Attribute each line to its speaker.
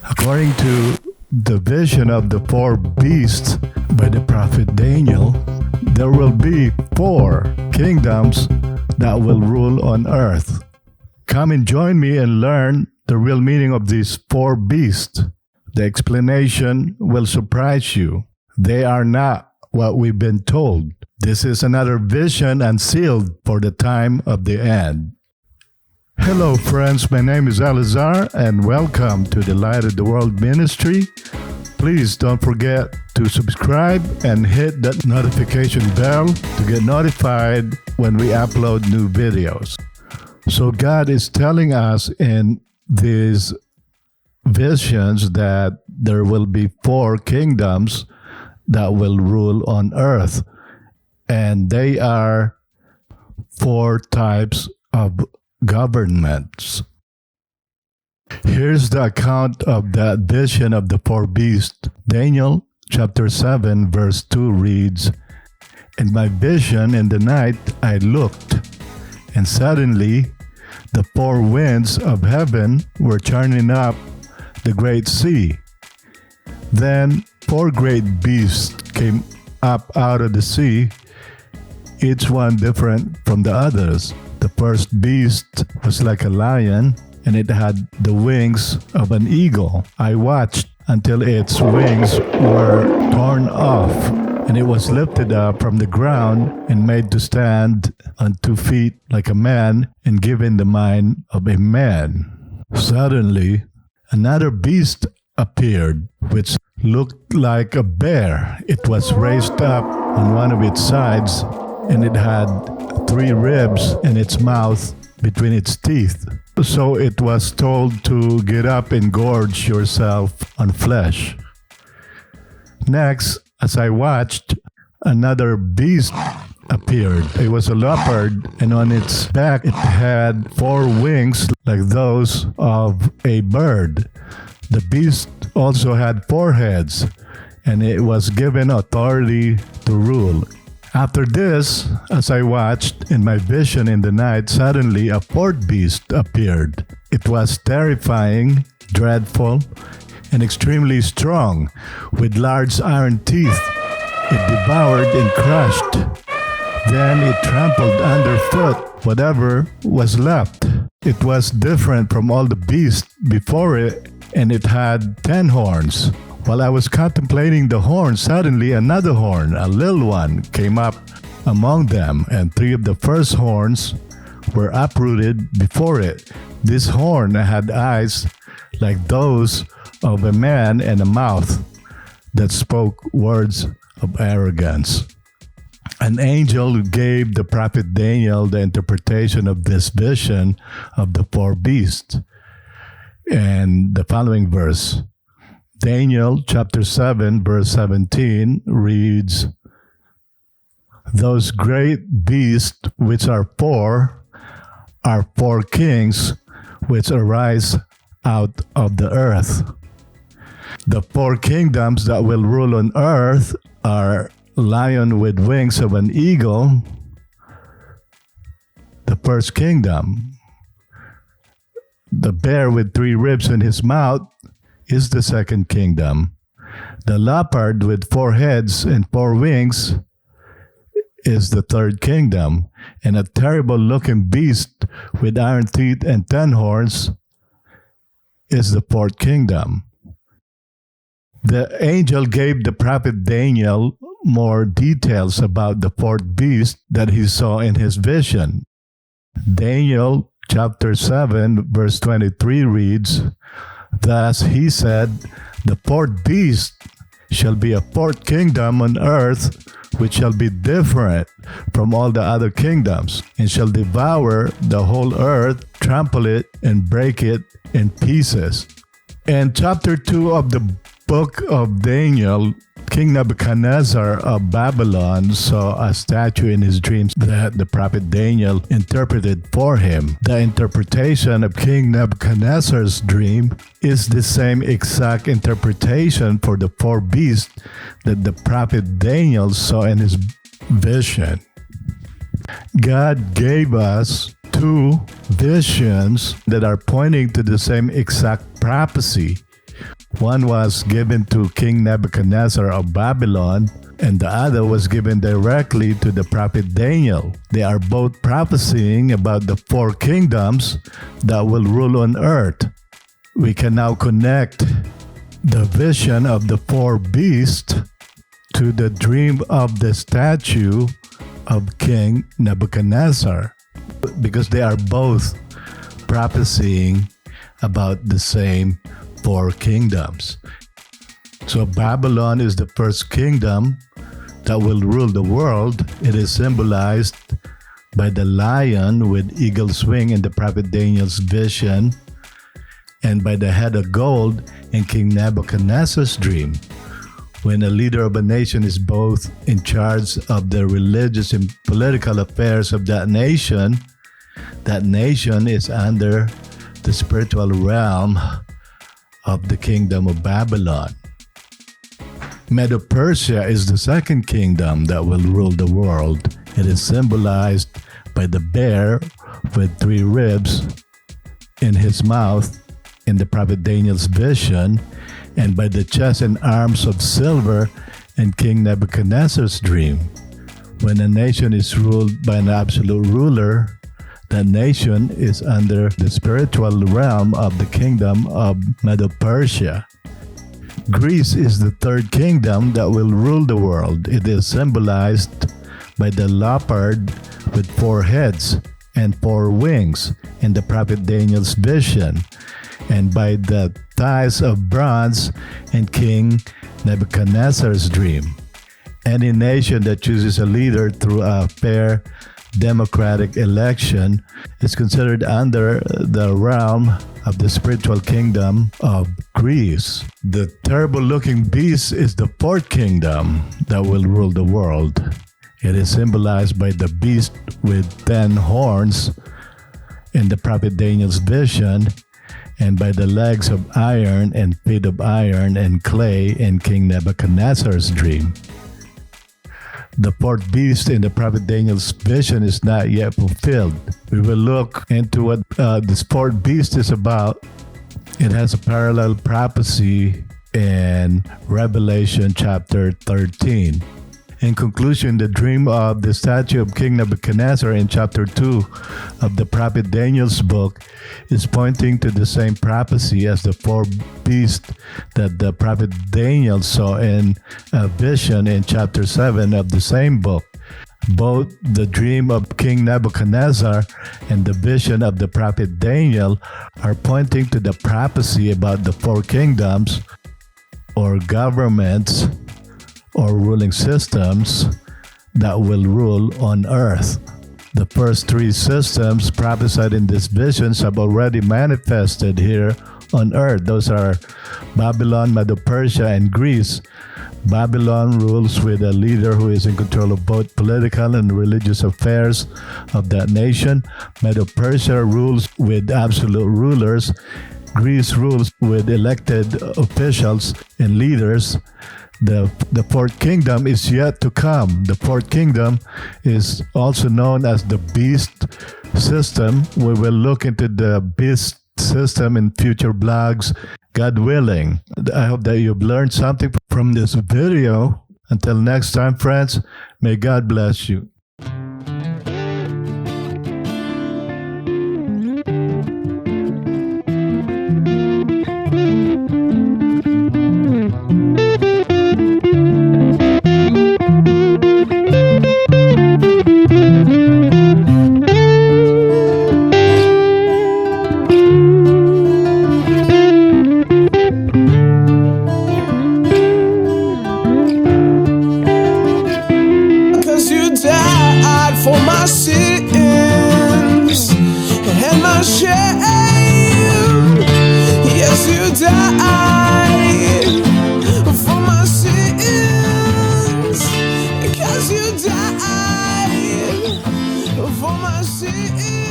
Speaker 1: According to the vision of the four beasts by the prophet Daniel, there will be four kingdoms that will rule on earth. Come and join me and learn the real meaning of these four beasts. The explanation will surprise you. They are not what we've been told. This is another vision unsealed for the time of the end. Hello friends, my name is Elazar and welcome to the Light of the World Ministry. Please don't forget to subscribe and hit that notification bell to get notified when we upload new videos. So God is telling us in these visions that there will be four kingdoms that will rule on earth. And they are four types of governments. Here's the account of that vision of the four beasts. Daniel chapter 7 verse 2 reads, "In my vision in the night I looked, and suddenly the four winds of heaven were churning up the great sea. Then four great beasts came up out of the sea, each one different from the others. The first beast was like a lion, and it had the wings of an eagle. I watched until its wings were torn off, and it was lifted up from the ground and made to stand on 2 feet like a man and given the mind of a man. Suddenly, another beast appeared, which looked like a bear. It was raised up on one of its sides, and it had 3 ribs in its mouth between its teeth. So it was told to get up and gorge yourself on flesh. Next, as I watched, another beast appeared. It was a leopard, and on its back it had 4 wings like those of a bird. The beast also had 4 heads, and it was given authority to rule. After this, as I watched in my vision in the night, suddenly a 4th beast appeared. It was terrifying, dreadful, and extremely strong, with large iron teeth. It devoured and crushed. Then it trampled underfoot whatever was left. It was different from all the beasts before it, and it had 10 horns. While I was contemplating the horns, suddenly another horn, a little one, came up among them, and 3 of the first horns were uprooted before it. This horn had eyes like those of a man and a mouth that spoke words of arrogance. An angel gave the prophet Daniel the interpretation of this vision of the 4 beasts. And the following verse, Daniel chapter 7 verse 17 reads, "Those great beasts which are 4 kings which arise out of the earth." The 4 kingdoms that will rule on earth are lion with wings of an eagle, the first kingdom. The bear with 3 ribs in his mouth is the second kingdom. The leopard with 4 heads and 4 wings is the third kingdom. And a terrible looking beast with iron teeth and 10 horns is the 4th kingdom. The angel gave the prophet Daniel more details about the 4th beast that he saw in his vision. Daniel chapter 7 verse 23 reads, "Thus he said, the 4th beast shall be a 4th kingdom on earth, which shall be different from all the other kingdoms, and shall devour the whole earth, trample it, and break it in pieces." In chapter 2 of the book of Daniel, King Nebuchadnezzar of Babylon saw a statue in his dreams that the prophet Daniel interpreted for him. The interpretation of King Nebuchadnezzar's dream is the same exact interpretation for the 4 beasts that the prophet Daniel saw in his vision. God gave us 2 visions that are pointing to the same exact prophecy. One was given to King Nebuchadnezzar of Babylon, and the other was given directly to the prophet Daniel. They are both prophesying about the four kingdoms that will rule on earth. We can now connect the vision of the four beasts to the dream of the statue of King Nebuchadnezzar, because they are both prophesying about the same four kingdoms. So Babylon is the first kingdom that will rule the world. It is symbolized by the lion with eagle's wing in the prophet Daniel's vision, and by the head of gold in King Nebuchadnezzar's dream. When a leader of a nation is both in charge of the religious and political affairs of that nation is under the spiritual realm of the kingdom of Babylon. Medo-Persia is the second kingdom that will rule the world. It is symbolized by the bear with three ribs in his mouth in the prophet Daniel's vision, and by the chest and arms of silver in King Nebuchadnezzar's dream. When a nation is ruled by an absolute ruler, that nation is under the spiritual realm of the kingdom of Medo-Persia. Greece is the third kingdom that will rule the world. It is symbolized by the leopard with four heads and four wings in the prophet Daniel's vision, and by the thighs of bronze in King Nebuchadnezzar's dream. Any nation that chooses a leader through a fair democratic election is considered under the realm of the spiritual kingdom of Greece. The terrible-looking beast is the fourth kingdom that will rule the world. It is symbolized by the beast with 10 horns in the prophet Daniel's vision, and by the legs of iron and feet of iron and clay in King Nebuchadnezzar's dream. The fourth beast in the prophet Daniel's vision is not yet fulfilled. We will look into what this fourth beast is about. It has a parallel prophecy in Revelation chapter 13. In conclusion, the dream of the statue of King Nebuchadnezzar in chapter 2 of the prophet Daniel's book is pointing to the same prophecy as the four beasts that the prophet Daniel saw in a vision in chapter 7 of the same book. Both the dream of King Nebuchadnezzar and the vision of the prophet Daniel are pointing to the prophecy about the four kingdoms or governments or ruling systems that will rule on earth. The first three systems prophesied in these visions have already manifested here on earth. Those are Babylon, Medo-Persia, and Greece. Babylon rules with a leader who is in control of both political and religious affairs of that nation. Medo-Persia rules with absolute rulers. Greece rules with elected officials and leaders. The fourth kingdom is yet to come. The fourth kingdom is also known as the beast system. We will look into the beast system in future blogs, God willing. I hope that you've learned something from this video. Until next time, friends, may God bless you.
Speaker 2: For my sins and my shame, yes, you died for my sins, because you died for my sins.